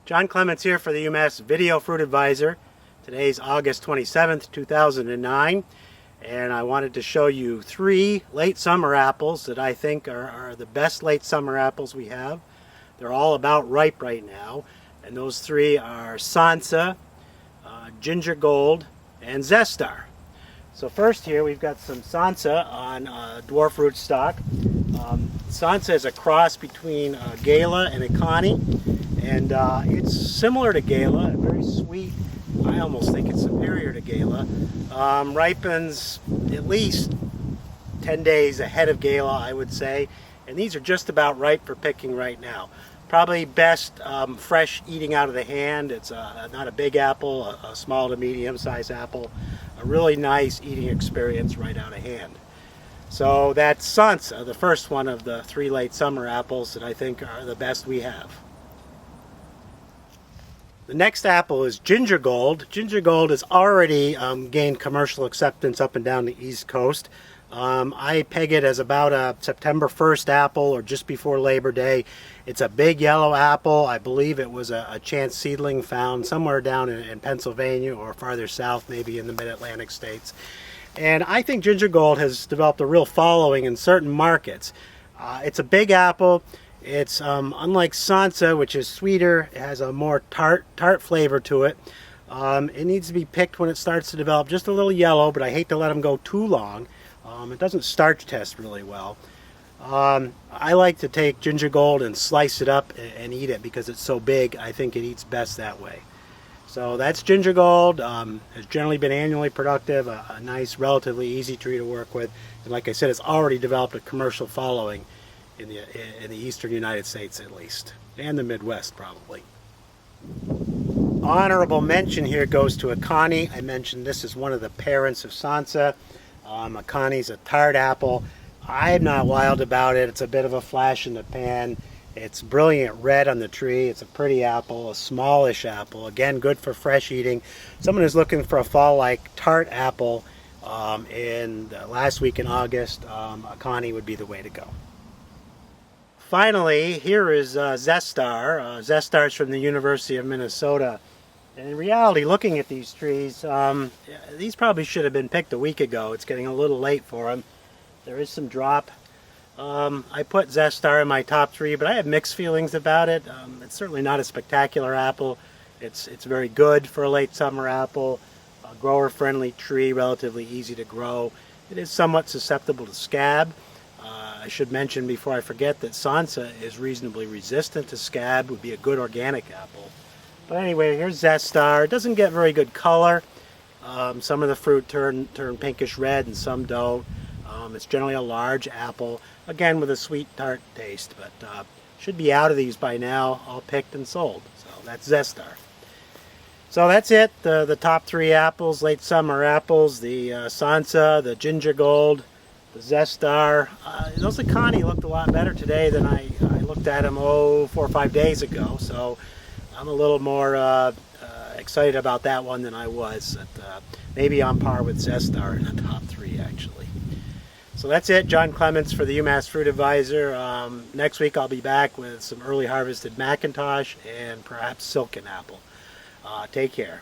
John Clements here for the UMass Video Fruit Advisor. Today's August 27th, 2009, and I wanted to show you 3 late summer apples that I think are the best late summer apples we have. They're all about ripe right now, and those 3 are Sansa, Ginger Gold, and Zestar. So first here we've got some Sansa on dwarf rootstock. Sansa is a cross between Gala and Akane, and it's similar to Gala, very sweet. I almost think it's superior to Gala. Ripens at least 10 days ahead of Gala, I would say, and these are just about ripe for picking right now. Probably best fresh eating out of the hand. It's not a big apple, a small to medium sized apple. A really nice eating experience right out of hand. So that's Sansa, the first one of the 3 late summer apples that I think are the best we have. The next apple is Ginger Gold. Ginger Gold has already gained commercial acceptance up and down the East Coast. I peg it as about a September 1st apple or just before Labor Day. It's a big yellow apple. I believe it was a chance seedling found somewhere down in Pennsylvania or farther south, maybe in the mid-Atlantic states. And I think Ginger Gold has developed a real following in certain markets. It's a big apple. It's unlike Sansa, which is sweeter. It has a more tart flavor to it. It needs to be picked when it starts to develop just a little yellow, but I hate to let them go too long. It doesn't starch test really well. I like to take Ginger Gold and slice it up and eat it because it's so big. I think it eats best that way. So that's Ginger Gold. Has generally been annually productive, a nice, relatively easy tree to work with. And like I said, it's already developed a commercial following in the eastern United States at least, and the Midwest probably. Honorable mention here goes to Akane. I mentioned this is one of the parents of Sansa. Akane's a tart apple. I'm not wild about it. It's a bit of a flash in the pan. It's brilliant red on the tree. It's a pretty apple, a smallish apple. Again, good for fresh eating. Someone who's looking for a fall-like tart apple in the last week in August, Akane would be the way to go. Finally, here is Zestar. Zestar's from the University of Minnesota. And in reality, looking at these trees, these probably should have been picked a week ago. It's getting a little late for them. There is some drop. I put Zestar in my top 3, but I have mixed feelings about it. It's certainly not a spectacular apple. It's very good for a late summer apple. A grower-friendly tree, relatively easy to grow. It is somewhat susceptible to scab. I should mention before I forget that Sansa is reasonably resistant to scab. Would be a good organic apple. But anyway, here's Zestar. It doesn't get very good color. Some of the fruit turn pinkish red and some don't. It's generally a large apple, again with a sweet tart taste, but should be out of these by now, all picked and sold. So that's Zestar. So that's it, the top 3 apples, late summer apples, the Sansa, the Ginger Gold, the Zestar. Those Akane looked a lot better today than I looked at them 4 or 5 days ago, so I'm a little more excited about that one than I was. Maybe on par with Zestar in the top 3 actually. So that's it. John Clements for the UMass Fruit Advisor. Next week I'll be back with some early harvested Macintosh and perhaps Silken Apple. Take care.